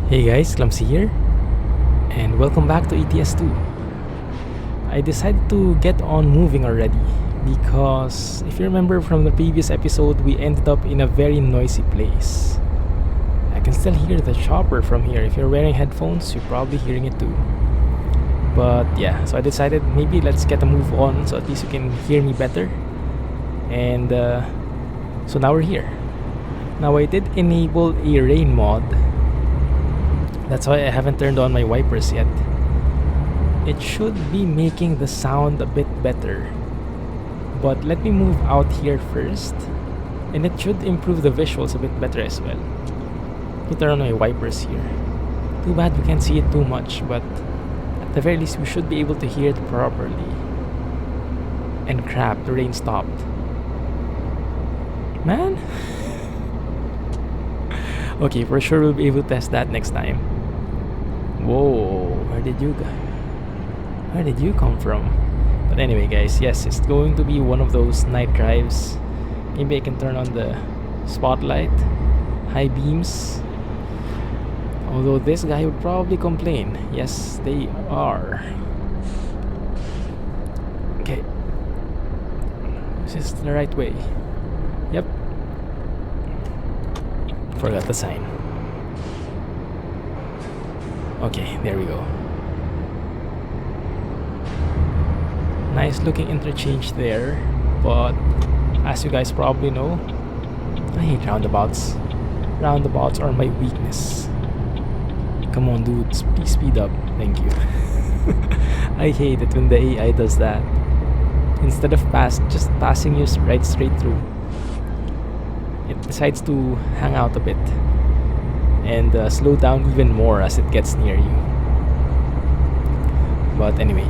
Hey guys, Clumsy here, and welcome back to ETS2. I decided to get on moving already because if you remember from the previous episode, we ended up in a very noisy place. I can still hear the chopper from here. If you're wearing headphones, you're probably hearing it too. But yeah, so I decided maybe let's get a move on so at least you can hear me better. And so now we're here. Now I did enable a rain mod. That's why I haven't turned on my wipers yet. It should be making the sound a bit better. But let me move out here first. And it should improve the visuals a bit better as well. Let me turn on my wipers here. Too bad we can't see it too much, but at the very least we should be able to hear it properly. And crap, the rain stopped. Man? Okay, for sure we'll be able to test that next time. Whoa, where did you come from? But anyway guys, yes, it's going to be one of those night drives. Maybe I can turn on the spotlight, high beams. Although this guy would probably complain. Yes, they are. Okay. Is this the right way? Yep. Forgot the sign. Okay, there we go. Nice looking interchange there, but as you guys probably know, I hate roundabouts. Roundabouts are my weakness. Come on dudes, please speed up. Thank you. I hate it when the AI does that. Instead of just passing you right straight through, it decides to hang out a bit and slow down even more as it gets near you. But anyway,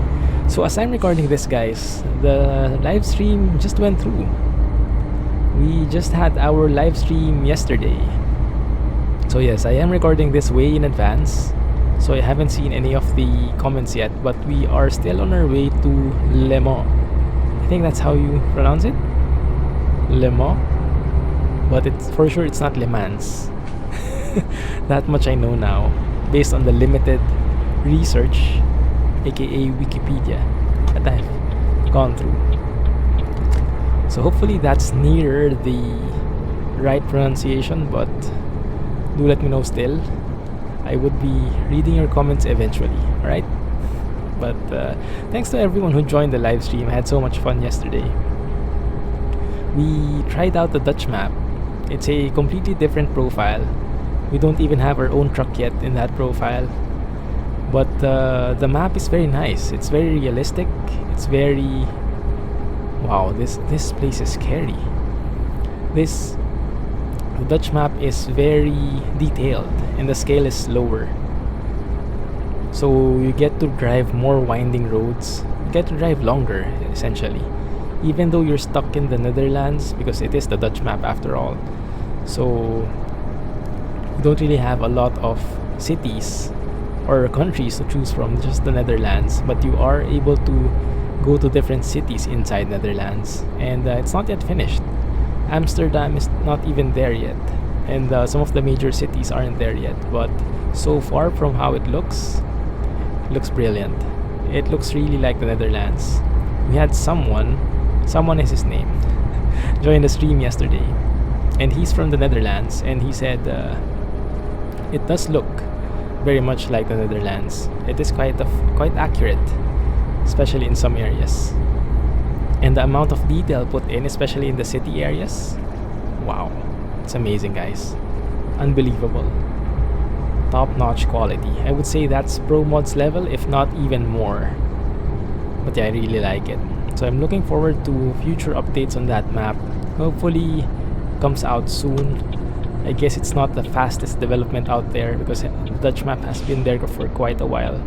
so as I'm recording this guys, the live stream just went through. We just had our live stream yesterday. So yes, I am recording this way in advance, so I haven't seen any of the comments yet, but we are still on our way to Le Mans. I think that's how you pronounce it? Le Mans. But it's for sure it's not Le Mans. That much I know now, based on the limited research, aka Wikipedia, that I've gone through. So hopefully that's near the right pronunciation, but do let me know still. I would be reading your comments eventually, alright? But thanks to everyone who joined the live stream. I had so much fun yesterday. We tried out the Dutch map. It's a completely different profile. We don't even have our own truck yet in that profile. But the map is very nice. It's very realistic. It's very... Wow, this place is scary. The Dutch map is very detailed and the scale is lower. So you get to drive more winding roads. You get to drive longer, essentially. Even though you're stuck in the Netherlands, because it is the Dutch map after all. So you don't really have a lot of cities or countries to choose from, just the Netherlands, but you are able to go to different cities inside Netherlands, and it's not yet finished. Amsterdam is not even there yet, and some of the major cities aren't there yet, but so far from how it looks brilliant. It looks really like the Netherlands. We had someone is his name, join the stream yesterday, and he's from the Netherlands, and he said it does look very much like the Netherlands. It is quite accurate, especially in some areas. And the amount of detail put in, especially in the city areas, wow, it's amazing guys. Unbelievable. Top-notch quality. I would say that's ProMods level, if not even more. But yeah, I really like it. So I'm looking forward to future updates on that map. Hopefully comes out soon. I guess it's not the fastest development out there because the Dutch map has been there for quite a while.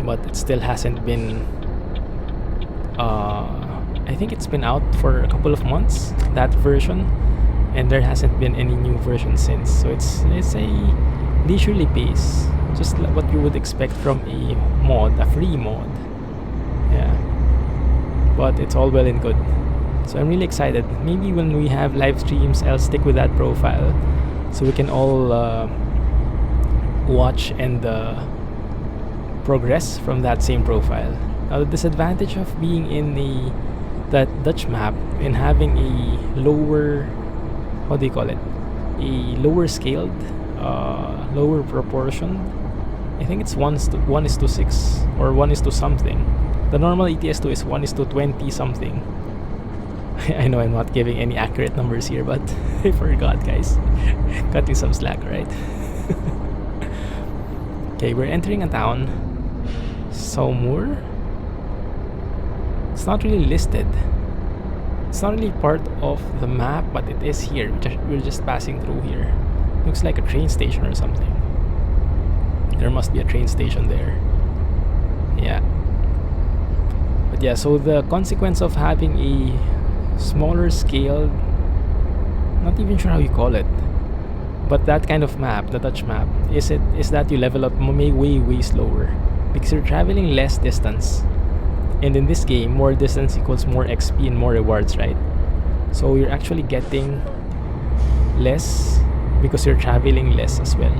But it still hasn't been... I think it's been out for a couple of months, that version. And there hasn't been any new version since. So it's a leisurely pace. Just what you would expect from a mod, a free mod. Yeah. But it's all well and good. So I'm really excited. Maybe when we have live streams, I'll stick with that profile so we can all watch and progress from that same profile. Now, the disadvantage of being in that Dutch map and having a lower, what do you call it, a lower scaled, lower proportion. I think it's 1:6 or 1:, something. The normal ETS2 is 1:20 something. I know I'm not giving any accurate numbers here, but I forgot, guys. Cut me some slack, right? Okay, we're entering a town. Saumur. It's not really listed. It's not really part of the map, but it is here. We're just passing through here. Looks like a train station or something. There must be a train station there. Yeah. But yeah, so the consequence of having a smaller scale, not even sure how you call it, but that kind of map, the Dutch map, is that you level up way slower because you're traveling less distance. And in this game, more distance equals more XP and more rewards, right? So you're actually getting less because you're traveling less as well,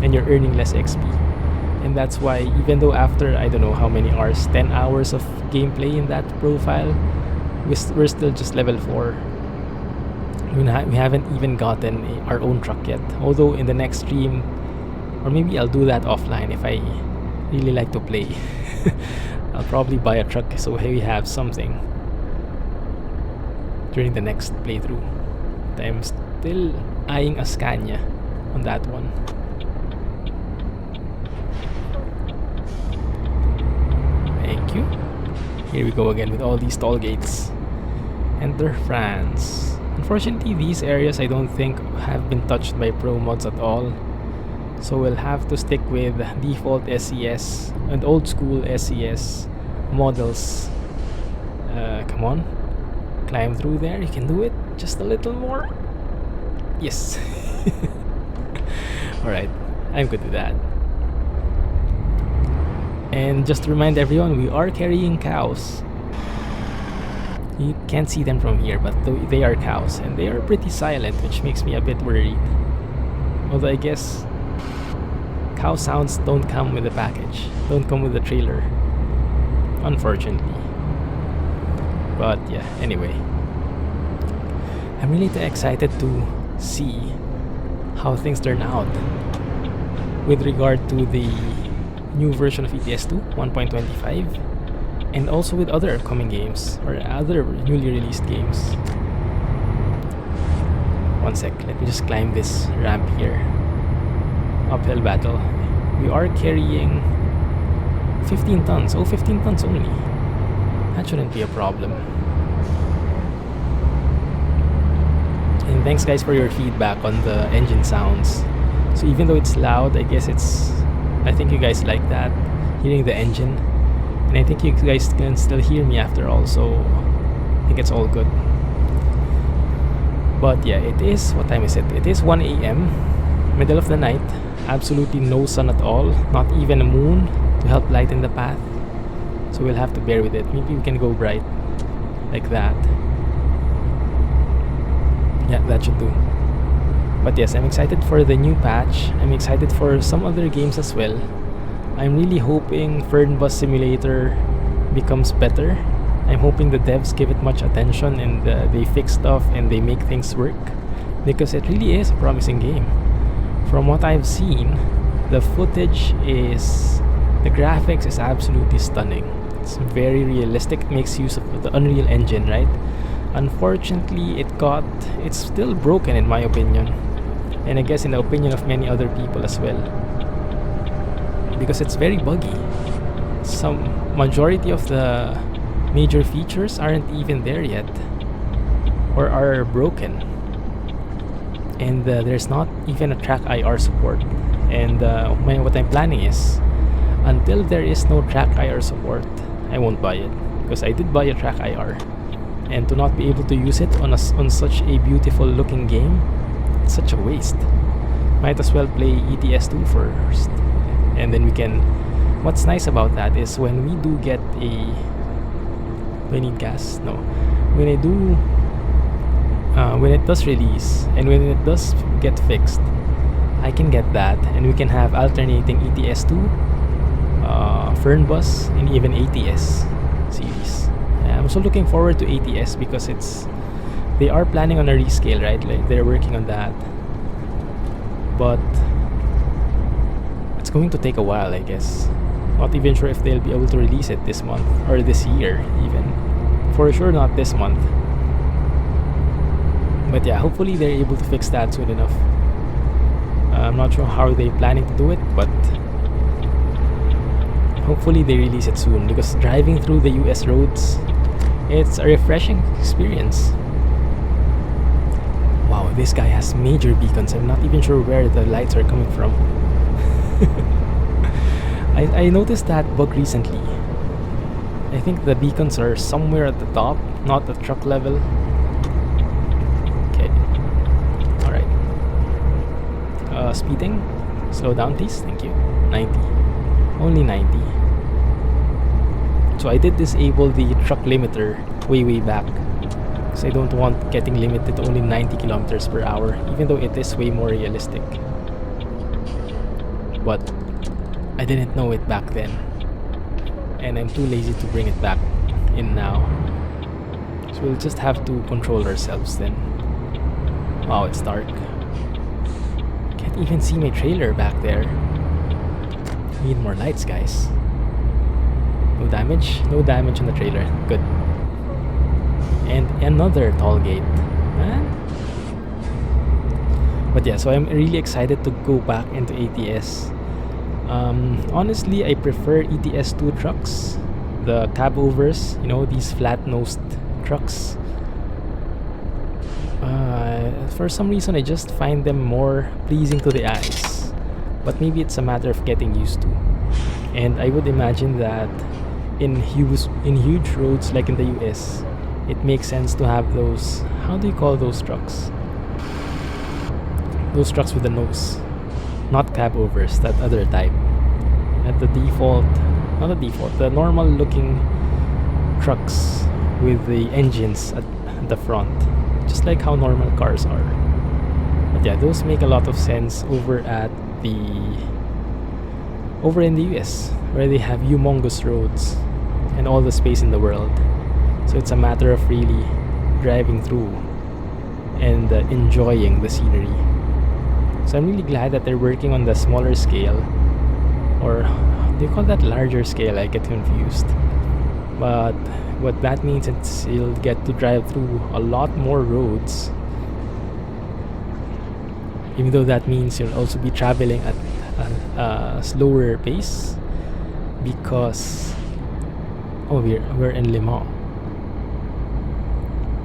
and you're earning less XP. And that's why, even though after I don't know how many hours, 10 hours of gameplay in that profile, we're still just level 4. We haven't even gotten our own truck yet. Although in the next stream, or maybe I'll do that offline if I really like to play. I'll probably buy a truck so we have something during the next playthrough. But I'm still eyeing a Scania on that one. Thank you. Here we go again with all these toll gates. Enter France. Unfortunately, these areas I don't think have been touched by ProMods at all. So we'll have to stick with default SES and old school SES models. Come on. Climb through there. You can do it. Just a little more. Yes. Alright. I'm good with that. And just to remind everyone, we are carrying cows. You can't see them from here, but they are cows, and they are pretty silent, which makes me a bit worried. Although I guess cow sounds don't come with the package, don't come with the trailer, unfortunately. But yeah, anyway, I'm really excited to see how things turn out with regard to the new version of ETS2 1.25, and also with other upcoming games or other newly released games. One sec, let me just climb this ramp here. Uphill battle. We are carrying 15 tons. Oh, 15 tons only. That shouldn't be a problem. And thanks guys for your feedback on the engine sounds. So even though it's loud, I think you guys like that, hearing the engine. And I think you guys can still hear me after all, so I think it's all good. But yeah, it is, what time is it? It is 1 a.m, middle of the night, absolutely no sun at all, not even a moon to help lighten the path. So we'll have to bear with it. Maybe we can go bright, like that. Yeah, that should do. But yes, I'm excited for the new patch. I'm excited for some other games as well. I'm really hoping Fernbus Simulator becomes better. I'm hoping the devs give it much attention and they fix stuff and they make things work, because it really is a promising game. From what I've seen, the footage the graphics is absolutely stunning. It's very realistic. It makes use of the Unreal Engine, right? Unfortunately, it's still broken in my opinion, and I guess in the opinion of many other people as well, because it's very buggy. Some majority of the major features aren't even there yet, or are broken, and there's not even a TrackIR support. And what I'm planning is, until there is no TrackIR support, I won't buy it, because I did buy a TrackIR, and to not be able to use it on such a beautiful looking game, it's such a waste. Might as well play ETS2 first, and then we can. What's nice about that is when we do get a. Do I need gas? No. When when it does release and when it does get fixed, I can get that, and we can have alternating ETS2, Fernbus, and even ATS series. I'm also looking forward to ATS because they are planning on a rescale, right? Like they're working on that, but it's going to take a while, I guess. Not even sure if they'll be able to release it this month or this year, even. For sure, not this month. But yeah, hopefully they're able to fix that soon enough. I'm not sure how they're planning to do it, but hopefully they release it soon, because driving through the US roads, it's a refreshing experience. Wow, this guy has major beacons. I'm not even sure where the lights are coming from. I noticed that bug recently. I think the beacons are somewhere at the top, not at truck level. Okay. Alright. Speeding. Slow down, please. Thank you. 90. Only 90. So I did disable the truck limiter way back, because I don't want getting limited to only 90 kilometers per hour, even though it is way more realistic. But I didn't know it back then, and I'm too lazy to bring it back in now. So we'll just have to control ourselves then. Wow, it's dark. Can't even see my trailer back there. Need more lights, guys. No damage? No damage on the trailer. Good. And another toll gate. Man. But yeah, so I'm really excited to go back into ATS. Honestly, I prefer ETS2 trucks. The cab overs, these flat-nosed trucks. For some reason, I just find them more pleasing to the eyes. But maybe it's a matter of getting used to. And I would imagine that in huge roads like in the US, it makes sense to have those, how do you call those trucks? Those trucks with the nose. Not cab overs, that other type. At the default, not the default, the normal looking trucks with the engines at the front. Just like how normal cars are. But yeah, those make a lot of sense over in the US, where they have humongous roads and all the space in the world. So it's a matter of really driving through and enjoying the scenery. So I'm really glad that they're working on the smaller scale, or do you call that larger scale? I get confused. But what that means is you'll get to drive through a lot more roads, even though that means you'll also be traveling at a slower pace, because we're in Le Mans,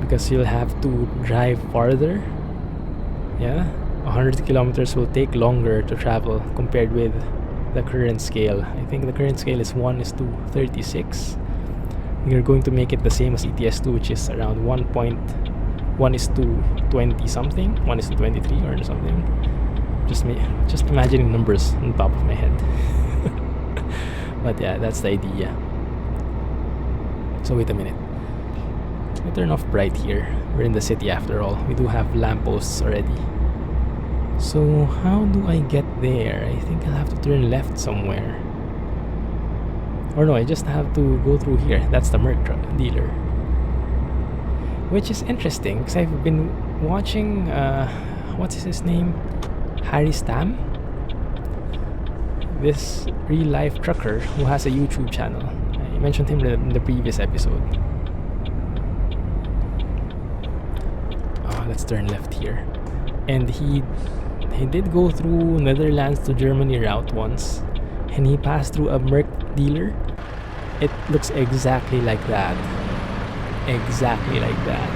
because you'll have to drive farther. 100 kilometers will take longer to travel compared with the current scale. I think the current scale is 1:36. We're going to make it the same as ETS2, which is around 1:20 something, 1:23 or something. Just imagining numbers on top of my head. But yeah, that's the idea. So wait a minute. We turn off bright here. We're in the city after all. We do have lampposts already. So how do I get there? I think I'll have to turn left somewhere. Or no, I just have to go through here. That's the Merc truck dealer. Which is interesting, because I've been watching, what's his name? Harry Stam? This real-life trucker who has a YouTube channel. I mentioned him in the previous episode. Let's turn left here. And he did go through Netherlands to Germany route once, and he passed through a Merc dealer. It looks exactly like that. Exactly like that.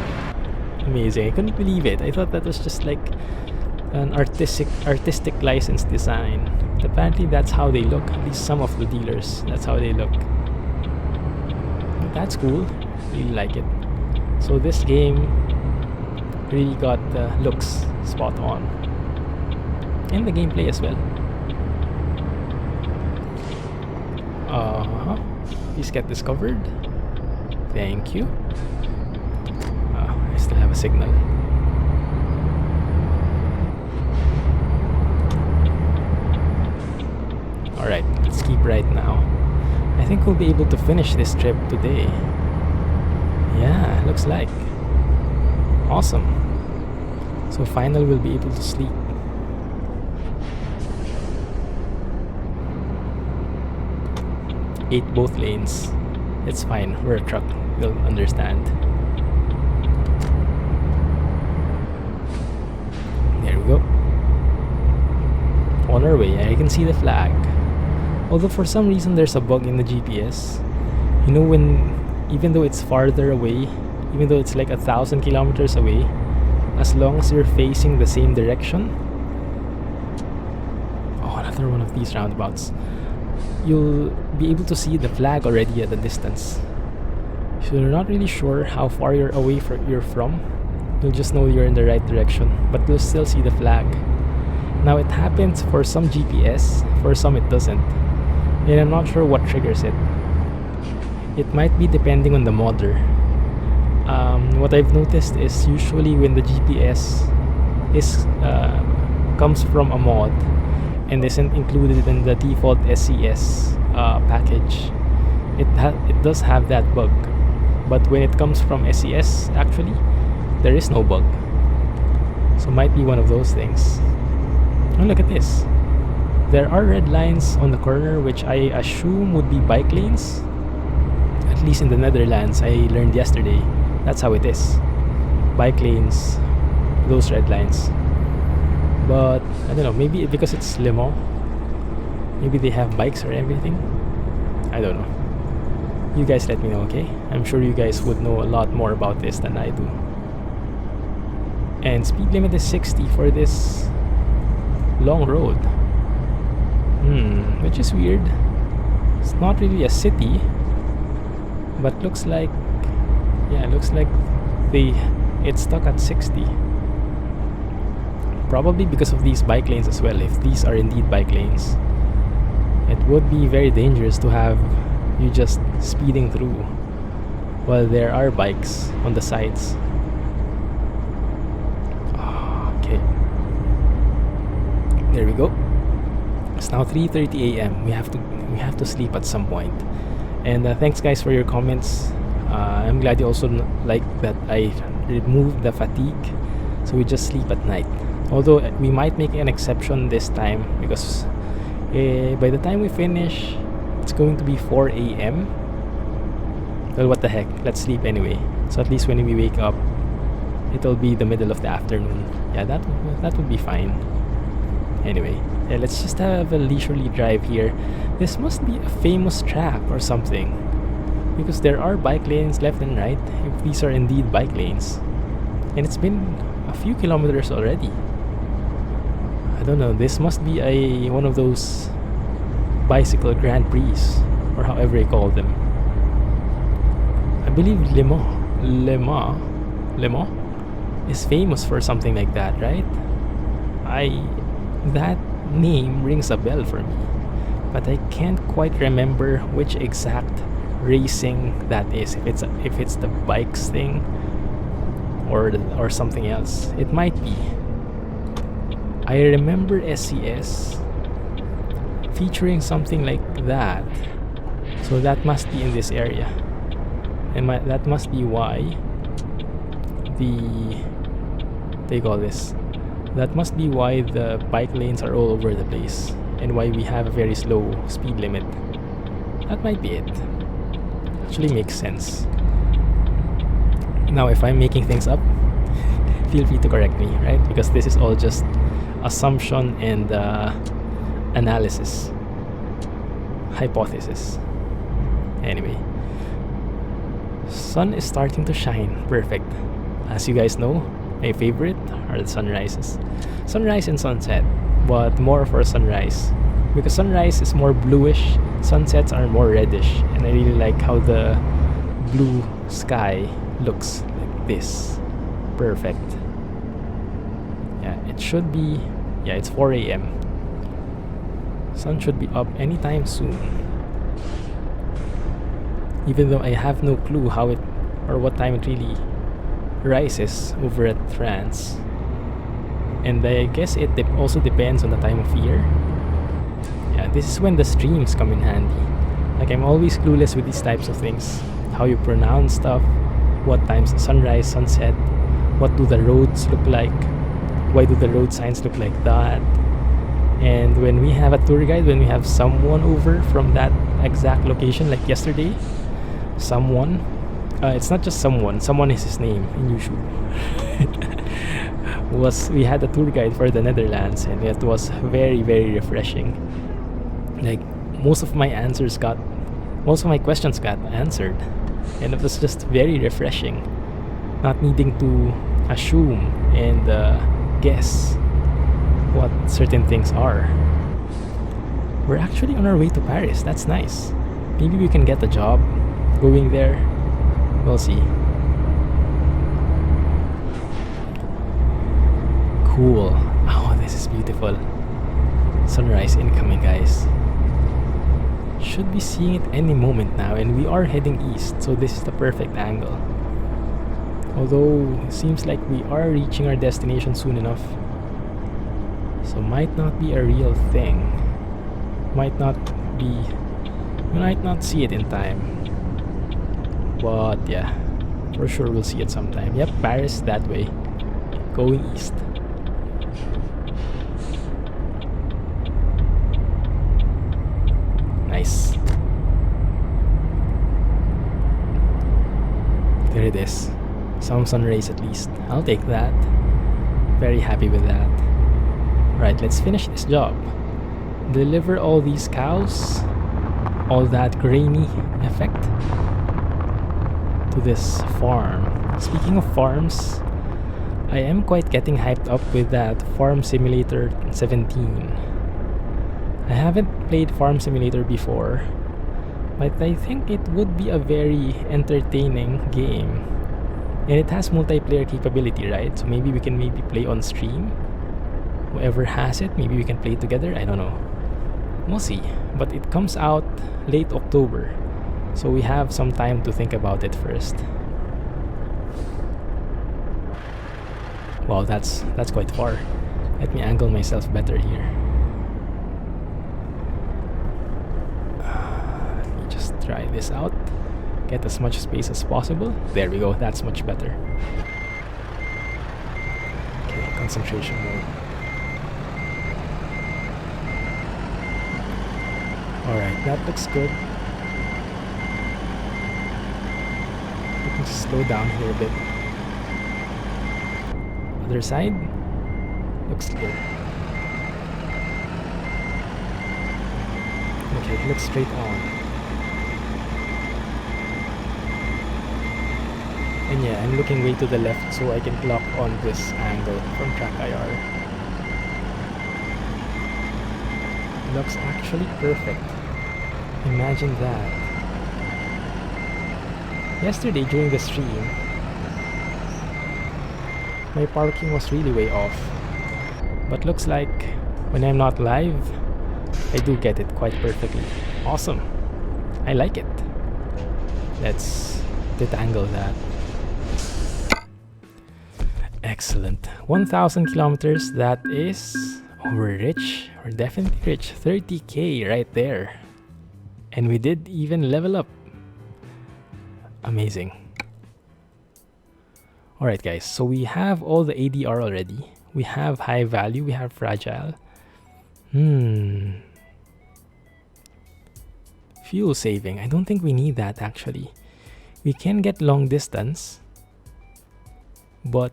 Amazing. I couldn't believe it. I thought that was just like an artistic license design. But apparently that's how they look. At least some of the dealers, that's how they look. But that's cool. Really like it. So this game really got the looks spot on, and the gameplay as well. Please get discovered. Thank you. I still have a signal. Alright, let's keep right now. I think we'll be able to finish this trip today. Yeah, looks like. Awesome. So finally we'll be able to sleep. Ate both lanes. It's fine, we're a truck. We'll understand. There we go. On our way, I can see the flag. Although for some reason there's a bug in the GPS. You know, even though it's farther away, even though it's like 1,000 kilometers away, as long as you're facing the same direction. Oh, another one of these roundabouts. You'll be able to see the flag already at a distance. So you're not really sure how far you're from. You'll just know you're in the right direction, but you'll still see the flag. Now it happens for some GPS, for some it doesn't. And I'm not sure what triggers it. It might be depending on the modder. What I've noticed is usually when the GPS comes from a mod and isn't included in the default SCS package, it does have that bug. But when it comes from SCS, actually, there is no bug. So might be one of those things. Oh, look at this. There are red lines on the corner, which I assume would be bike lanes. At least in the Netherlands, I learned yesterday. That's how it is. Bike lanes, those red lines. But, I don't know, maybe because it's Le Mans, maybe they have bikes or everything. I don't know. You guys let me know, okay? I'm sure you guys would know a lot more about this than I do. And speed limit is 60 for this long road. Which is weird. It's not really a city, but looks like, yeah, it looks like it's stuck at 60. Probably because of these bike lanes as well. If these are indeed bike lanes, it would be very dangerous to have you just speeding through while there are bikes on the sides. Okay, there we go. It's now 3:30 a.m. We have to sleep at some point. And thanks guys for your comments. I'm glad you also like that I removed the fatigue, so we just sleep at night. Although we might make an exception this time because by the time we finish, it's going to be 4 a.m. Well, what the heck? Let's sleep anyway. So at least when we wake up, it'll be the middle of the afternoon. Yeah, that would be fine. Anyway, yeah, let's just have a leisurely drive here. This must be a famous track or something, because there are bike lanes left and right, if these are indeed bike lanes. And it's been a few kilometers already. I don't know, this must be one of those bicycle Grand Prix, or however you call them. I believe Le Mans is famous for something like that, right? That name rings a bell for me, but I can't quite remember which exact racing that is. If it's the bikes thing or something else. It might be. I remember SCS featuring something like that, so that must be in this area, and that must be why that must be why the bike lanes are all over the place and why we have a very slow speed limit. That might be it. Actually makes sense. Now if I'm making things up, feel free to correct me, right? Because this is all just assumption and analysis, hypothesis. Anyway, sun is starting to shine. Perfect. As you guys know, my favorite are the sunrises. Sunrise and sunset, but more for sunrise, because sunrise is more bluish, sunsets are more reddish, and I really like how the blue sky looks like this. Perfect. Yeah, it should be, yeah, it's 4 a.m. Sun should be up anytime soon. Even though I have no clue how it or what time it really rises over at France. And I guess it also depends on the time of year. Yeah, this is when the streams come in handy. Like, I'm always clueless with these types of things. How you pronounce stuff, what time's the sunrise, sunset, what do the roads look like, why do the road signs look like that. And when we have a tour guide, when we have someone over from that exact location, like yesterday, someone, it's not just someone is his name in YouTube. We had a tour guide for the Netherlands, and it was very, very refreshing. Like, most of my questions got answered, and it was just very refreshing, not needing to assume and guess what certain things are. We're actually on our way to Paris. That's nice. Maybe we can get a job going there. We'll see. Cool. Oh, this is beautiful. Sunrise incoming, guys. Should be seeing it any moment now, and we are heading east, so this is the perfect angle. Although it seems like we are reaching our destination soon enough, so might not be a real thing. Might not see it in time. But yeah, for sure we'll see it sometime. Yep, Paris that way. Going east. Nice. There it is. Some sun rays at least. I'll take that. Very happy with that. Right, let's finish this job. Deliver all these cows, all that grainy effect, to this farm. Speaking of farms, I am quite getting hyped up with that Farm Simulator 17. I haven't played Farm Simulator before, but I think it would be a very entertaining game. And it has multiplayer capability, right? So maybe we can play on stream. Whoever has it, maybe we can play together. I don't know. We'll see. But it comes out late October, so we have some time to think about it first. Wow, that's quite far. Let me angle myself better here. Let me just try this out. Get as much space as possible. There we go. That's much better. Okay, concentration mode. Alright, that looks good. We can slow down here a bit. Other side. Looks good. Okay, looks straight on. And yeah, I'm looking way to the left so I can lock on this angle from TrackIR. Looks actually perfect. Imagine that. Yesterday during the stream, my parking was really way off. But looks like when I'm not live, I do get it quite perfectly. Awesome. I like it. Let's detangle that. Excellent. 1,000 kilometers. That is... Oh, we're rich. We're definitely rich. 30k right there. And we did even level up. Amazing. Alright guys, so we have all the ADR already. We have high value, we have fragile. Fuel saving. I don't think we need that actually. We can get long distance. But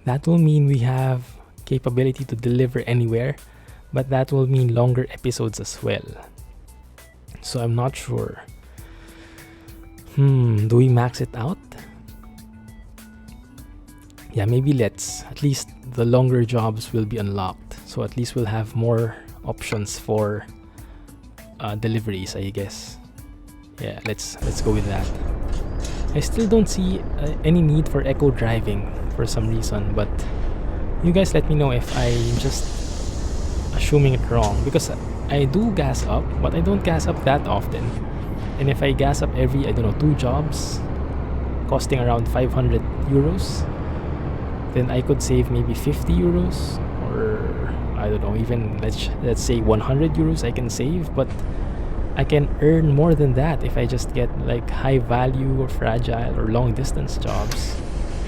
that will mean we have capability to deliver anywhere, but that will mean longer episodes as well. So I'm not sure. Do we max it out? Yeah, maybe let's. At least the longer jobs will be unlocked. So at least we'll have more options for deliveries, I guess. Yeah, let's go with that. I still don't see any need for eco driving for some reason, but you guys let me know if I'm just assuming it wrong, because I do gas up, but I don't gas up that often. And if I gas up every, I don't know, 2 jobs costing around 500 euros, then I could save maybe 50 euros or I don't know, even let's say 100 euros I can save, but I can earn more than that if I just get like high value or fragile or long distance jobs.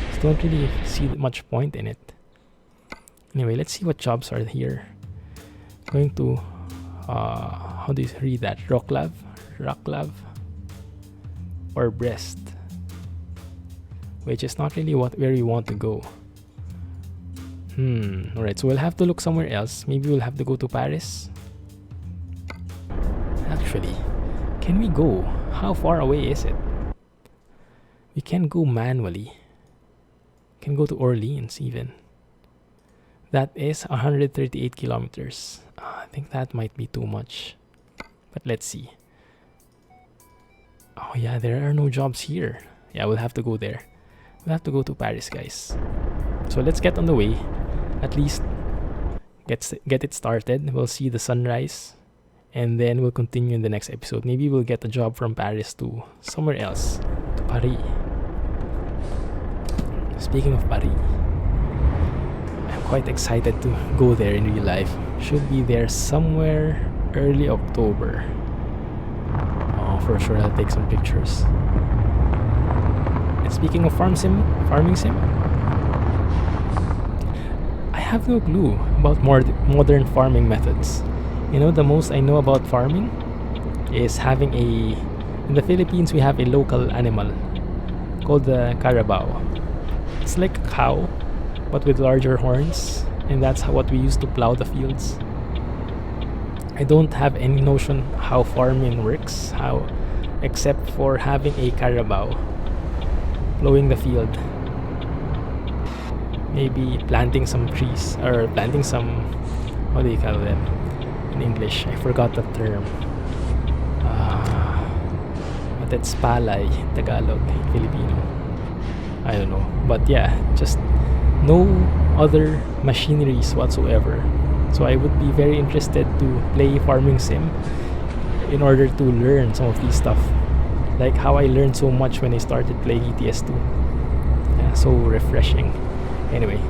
Just don't really see much point in it. Anyway, let's see what jobs are here. Going to how do you read that? Rocklav or Brest, which is not really where you want to go. Alright, so we'll have to look somewhere else. Maybe we'll have to go to Paris. Actually, can we go? How far away is it? We can go manually. Can go to Orleans even. That is 138 kilometers. I think that might be too much. But let's see. Oh yeah, there are no jobs here. Yeah, we'll have to go there. We'll have to go to Paris, guys. So let's get on the way. At least get it started. We'll see the sunrise. And then we'll continue in the next episode. Maybe we'll get a job from Paris to somewhere else. To Paris. Speaking of Paris, I'm quite excited to go there in real life. Should be there somewhere early October. Oh, for sure I'll take some pictures. And speaking of farming sim, I have no clue about modern farming methods. You know, the most I know about farming is having in the Philippines we have a local animal called the carabao. It's like a cow, but with larger horns, and that's what we use to plow the fields. I don't have any notion how farming works, except for having a carabao plowing the field. Maybe planting some trees, or planting some, what do you call them in English? I forgot the term. But it's palay, Tagalog, Filipino. I don't know. But yeah, just no other machineries whatsoever. So I would be very interested to play farming sim in order to learn some of these stuff. Like how I learned so much when I started playing ETS2. Yeah, so refreshing. Anyway,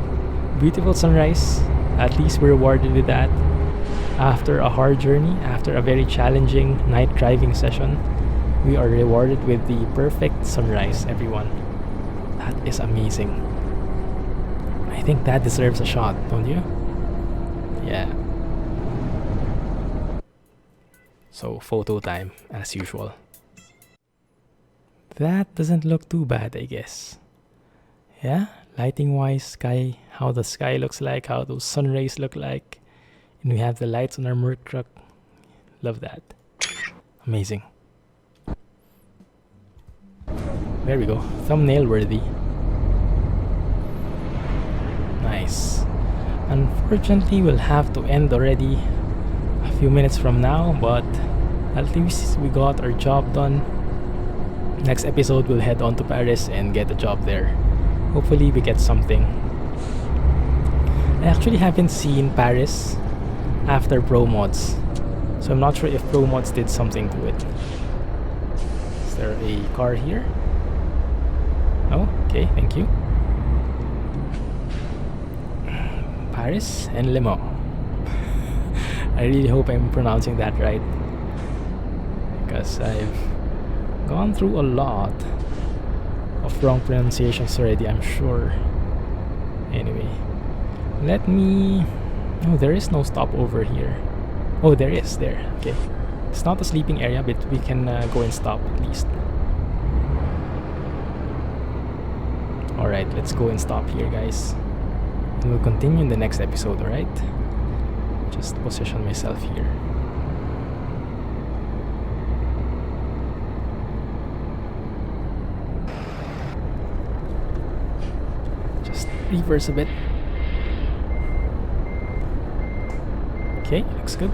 beautiful sunrise. At least we're rewarded with that. After a hard journey, after a very challenging night driving session, we are rewarded with the perfect sunrise, everyone. That is amazing. I think that deserves a shot, don't you? Yeah. So, photo time, as usual. That doesn't look too bad, I guess. Yeah, lighting wise, sky, how the sky looks like, how those sun rays look like. And we have the lights on our Merc truck. Love that. Amazing. There we go. Thumbnail worthy. Nice. Unfortunately, we'll have to end already a few minutes from now, but at least we got our job done. Next episode, we'll head on to Paris and get a job there. Hopefully, we get something. I actually haven't seen Paris after ProMods, so I'm not sure if ProMods did something to it. Is there a car here? Oh, okay, thank you. Paris and Le Mans. I really hope I'm pronouncing that right, because I've gone through a lot of wrong pronunciations already, I'm sure. Anyway, let me... Oh, there is no stop over here. Oh, there is, there. Okay. It's not a sleeping area, but we can go and stop at least. Alright, let's go and stop here, guys. And we'll continue in the next episode, alright? Just position myself here. Just reverse a bit. Okay, looks good.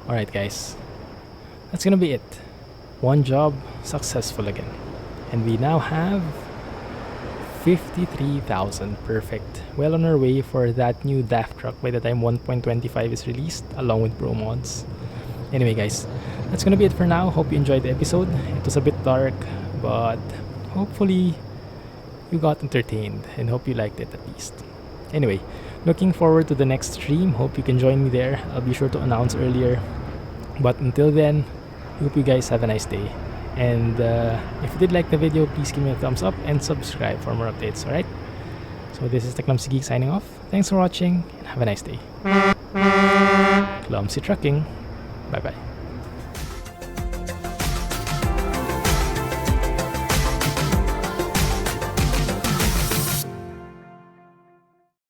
Alright, guys. That's gonna be it. One job successful again. And we now have 53,000. Perfect. Well on our way for that new DAF truck by the time 1.25 is released, along with ProMods. Anyway, guys, that's gonna be it for now. Hope you enjoyed the episode. It was a bit dark, but hopefully you got entertained and hope you liked it at least. Anyway, looking forward to the next stream. Hope you can join me there. I'll be sure to announce earlier. But until then, hope you guys have a nice day. And if you did like the video, please give me a thumbs up and subscribe for more updates, alright? So this is the Clumsy Geek signing off. Thanks for watching and have a nice day. Clumsy Trucking. Bye bye.